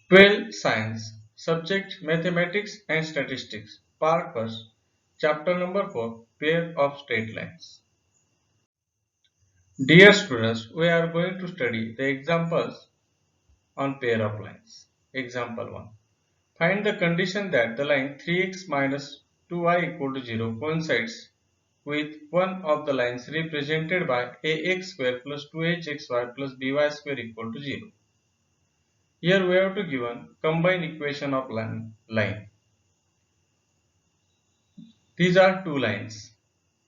12 Science Subject Mathematics and Statistics Part 1 Chapter number 4 Pair of Straight Lines. Dear students, we are going to study the examples on pair of lines. Example 1. Find the condition that the line 3x minus 2y equal to 0 coincides with one of the lines represented by ax square plus 2hxy plus by square equal to 0. Here we have to given combined equation of line. These are two lines.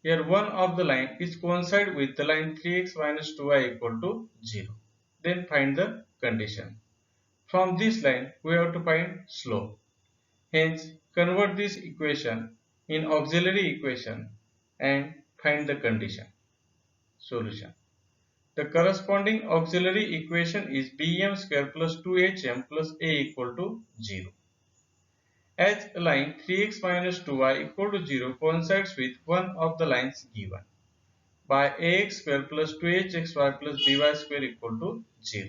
Here one of the line is coincide with the line 3x minus 2y equal to 0. Then find the condition. From this line we have to find slope. Hence convert this equation in auxiliary equation and find the condition. Solution. The corresponding auxiliary equation is bm square plus 2hm plus a equal to 0. As a line 3x minus 2y equal to 0 coincides with one of the lines given by ax square plus 2hxy plus by square equal to 0.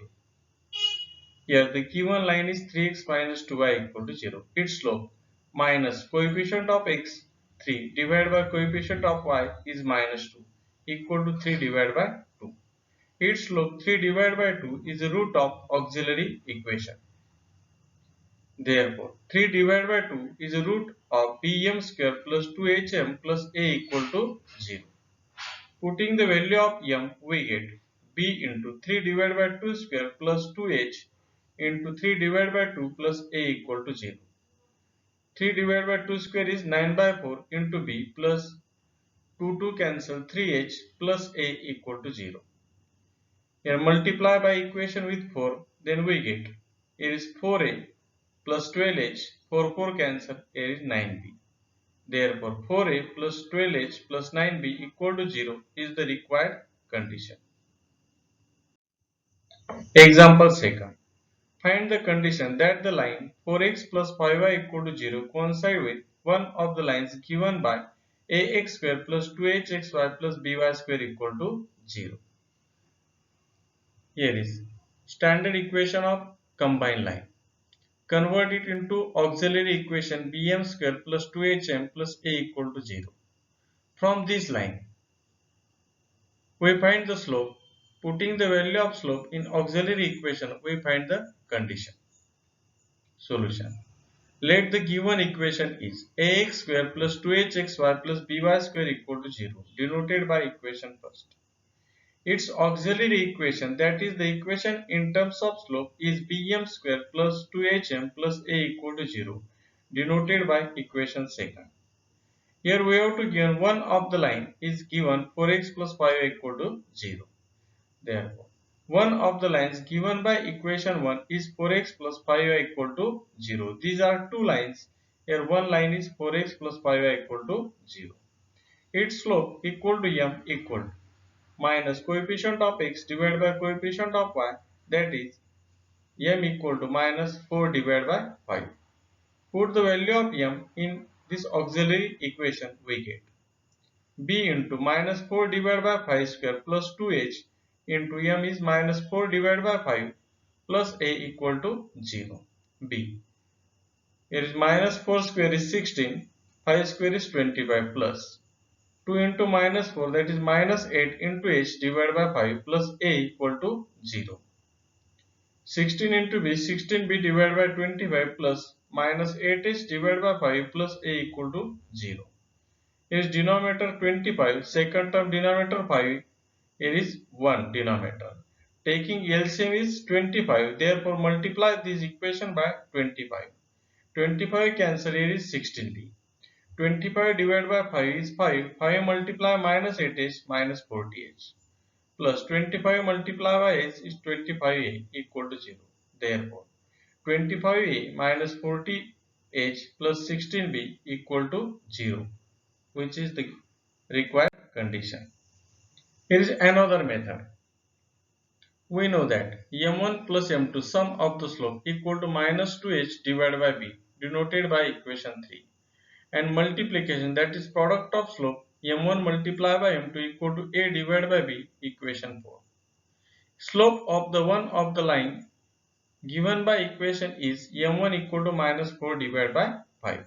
Here the given line is 3x minus 2y equal to 0. Its slope minus coefficient of x 3 divided by coefficient of y is minus 2 equal to 3 divided by 2. Its slope 3 divided by 2 is the root of auxiliary equation. Therefore, 3 divided by 2 is the root of bm square plus 2hm plus a equal to 0. Putting the value of m, we get b into 3 divided by 2 square plus 2h into 3 divided by 2 plus a equal to 0. 3 divided by 2 square is 9 by 4 into b plus 2 cancel 3h plus a equal to 0. Here multiply by equation with 4, then we get here is 4a plus 12h, 4 cancel, here is 9b. Therefore, 4a plus 12h plus 9b equal to 0 is the required condition. Example 2. Find the condition that the line 4x plus 5y equal to 0 coincide with one of the lines given by ax square plus 2hxy plus by square equal to 0. Here is standard equation of combined line. Convert it into auxiliary equation bm square plus 2hm plus a equal to 0. From this line, we find the slope. Putting the value of slope in auxiliary equation, we find the condition. Solution. Let the given equation is ax square plus 2hxy plus by square equal to 0, denoted by equation first. Its auxiliary equation, that is the equation in terms of slope, is bm square plus 2hm plus a equal to 0, denoted by equation second. Here we have to given one of the line is given 4x plus 5 equal to 0. Therefore, one of the lines given by equation 1 is 4x plus 5y equal to 0. These are two lines. Here one line is 4x plus 5y equal to 0. Its slope equal to m equal to minus coefficient of x divided by coefficient of y, that is m equal to minus 4 divided by 5. Put the value of m in this auxiliary equation, we get b into minus 4 divided by 5 square plus 2h into m is minus 4 divided by 5 plus a equal to 0. b. Here is minus 4 square is 16, 5 square is 25 plus 2 into minus 4, that is minus 8 into h divided by 5 plus a equal to 0. 16 into b, 16b divided by 25 plus minus 8h divided by 5 plus a equal to 0. Here is denominator 25, second term denominator 5, here is 1 denominator. Taking LCM is 25, therefore multiply this equation by 25. 25 cancel, here is 16b. 25 divided by 5 is 5, 5 multiply minus 8h minus 40h. Plus 25 multiply by h is 25a equal to 0. Therefore, 25a minus 40h plus 16b equal to 0, which is the required condition. Here is another method. We know that m1 plus m2 sum of the slope equal to minus 2h divided by b, denoted by equation 3, and multiplication, that is product of slope m1 multiplied by m2 equal to a divided by b, equation 4. Slope of the one of the line given by equation is m1 equal to minus 4 divided by 5.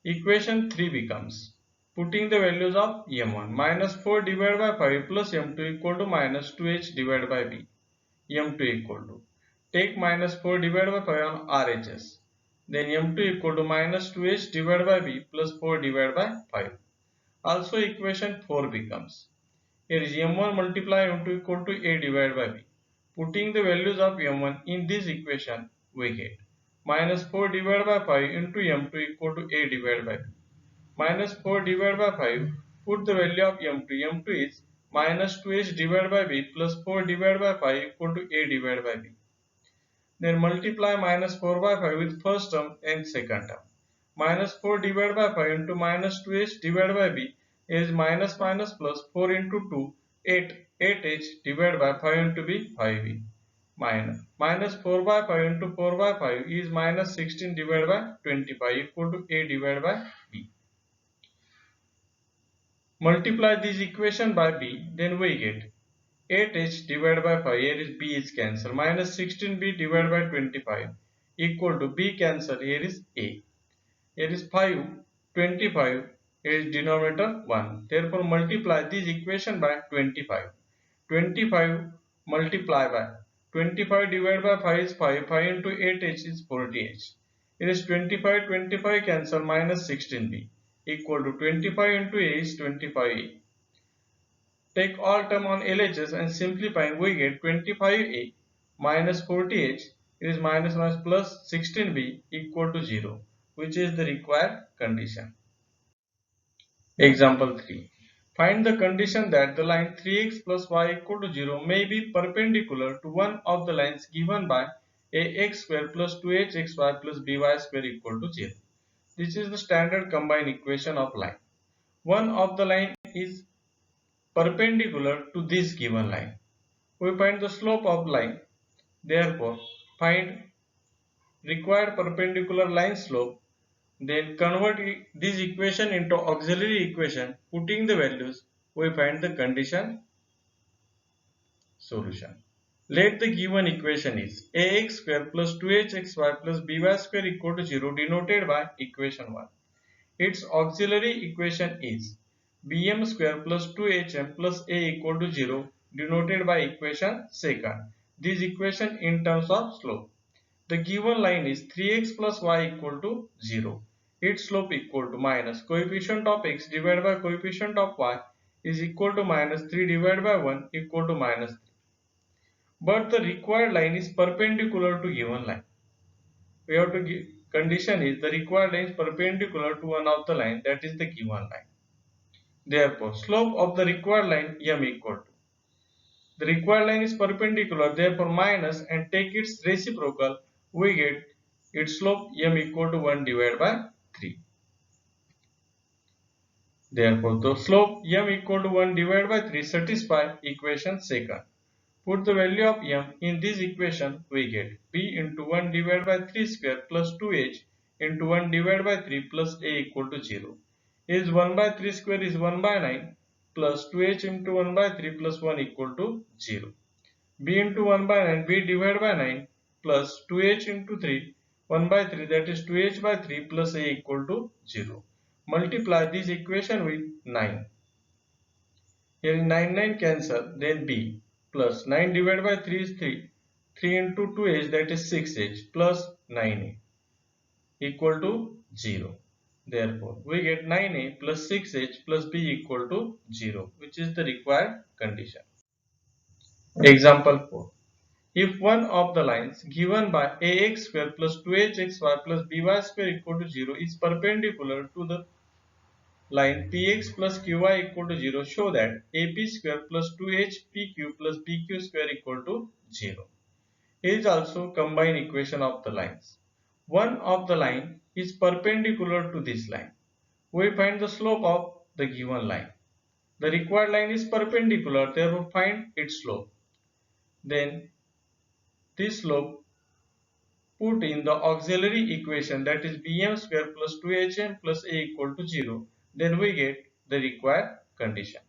Equation 3 becomes, putting the values of m1 minus 4 divided by 5 plus m2 equal to minus 2h divided by b. m2 equal to, take minus 4 divided by 5 on RHS. Then m2 equal to minus 2h divided by b plus 4 divided by 5. Also equation 4 becomes, here is m1 multiply m2 equal to a divided by b. Putting the values of m1 in this equation, we get minus 4 divided by 5 into m2 equal to a divided by b. Minus 4 divided by 5, put the value of m2. m2 is minus 2h divided by b plus 4 divided by 5 equal to a divided by b. Then multiply minus 4 by 5 with first term and second term. Minus 4 divided by 5 into minus 2h divided by b is minus minus plus 4 into 2, 8h divided by 5 into b, 5b. Minus 4 by 5 into 4 by 5 is minus 16 divided by 25 equal to a divided by b. Multiply this equation by b, then we get 8h divided by 5, here is b is cancelled, minus 16b divided by 25 equal to b cancelled, here is a. Here is 5, 25, here is denominator 1. Therefore multiply this equation by 25. 25 multiply by 25 divided by 5 is 5, 5 into 8h is 40h. It is 25, 25 cancel minus 16b equal to 25 into a is 25a. Take all term on LHS and simplifying we get 25a minus 40h, it is minus minus plus 16b equal to 0, which is the required condition. Example 3. Find the condition that the line 3x plus y equal to 0 may be perpendicular to one of the lines given by ax square plus 2hxy plus by square equal to 0. This is the standard combined equation of line. One of the line is perpendicular to this given line. We find the slope of line. Therefore, find required perpendicular line slope. Then convert this equation into auxiliary equation. Putting the values, we find the condition solution. Let the given equation is ax square plus 2hxy plus by square equal to 0 denoted by equation 1. Its auxiliary equation is bm square plus 2hm plus a equal to 0 denoted by equation 2nd. This equation in terms of slope. The given line is 3x plus y equal to 0. Its slope equal to minus coefficient of x divided by coefficient of y is equal to minus 3 divided by 1 equal to minus 3. But the required line is perpendicular to given line. We have to give condition is the required line is perpendicular to one of the line, that is the given line. Therefore, slope of the required line m equal to, the required line is perpendicular, therefore minus and take its reciprocal, we get its slope m equal to 1 divided by 3. Therefore, the slope m equal to 1 divided by 3 satisfy equation 2nd. Put the value of m in this equation, we get b into 1 divided by 3 square plus 2h into 1 divided by 3 plus a equal to 0. Is 1 by 3 square is 1 by 9 plus 2h into 1 by 3 plus 1 equal to 0. b into 1 by 9, b divided by 9 plus 2h into 3, 1 by 3, that is 2h by 3 plus a equal to 0. Multiply this equation with 9. Here 9 9 cancel, then b plus 9 divided by 3 is 3. 3 into 2h, that is 6h plus 9a equal to 0. Therefore, we get 9a plus 6h plus b equal to 0, which is the required condition. Example 4. If one of the lines given by ax square plus 2hxy plus by square equal to 0 is perpendicular to the line px plus qy equal to 0, show that ap square plus 2hpq plus pq square equal to 0. Here is also combined equation of the lines. One of the line is perpendicular to this line. We find the slope of the given line. The required line is perpendicular, therefore find its slope. Then this slope put in the auxiliary equation, that is bm square plus 2hm plus a equal to 0. Then we get the required condition.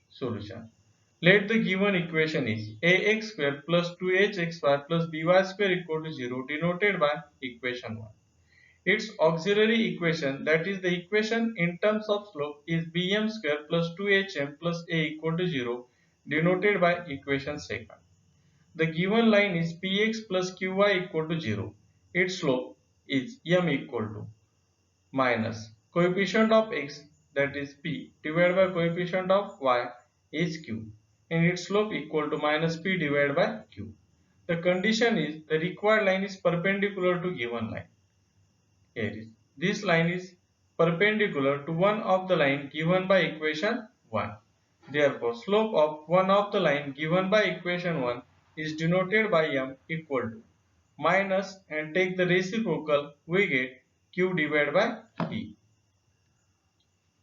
Solution. Let the given equation is ax square plus 2hxy plus by square equal to 0 denoted by equation 1. Its auxiliary equation, that is the equation in terms of slope, is bm square plus 2hm plus a equal to 0 denoted by equation 2. The given line is px plus qy equal to 0. Its slope is m equal to minus coefficient of x, that is p, divided by coefficient of y is q, and its slope equal to minus p divided by q. The condition is the required line is perpendicular to given line. Here is this line is perpendicular to one of the line given by equation 1. Therefore, slope of one of the line given by equation 1 is denoted by m equal to minus, and take the reciprocal, we get q divided by p.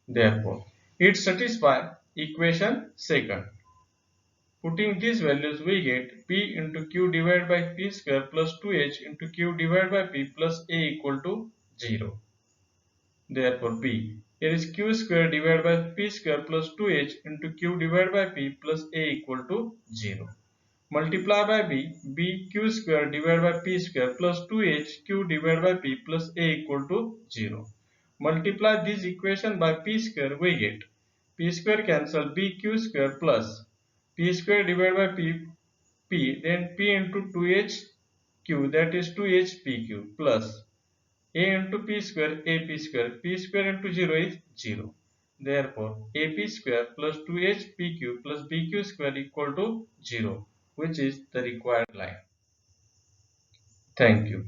Therefore, it satisfies equation 2. Putting these values, we get p into q divided by p square plus 2h into q divided by p plus a equal to 0. Therefore, p, here is q square divided by p square plus 2h into q divided by p plus a equal to 0. Multiply by b q square divided by p square plus 2h q divided by p plus a equal to 0. Multiply this equation by p square, we get p square cancel bq square plus p square divided by p, then p into 2hq, that is 2hpq, plus a into p square p square into 0 is 0. Therefore, ap square plus 2hpq plus bq square equal to 0, which is the required line. Thank you.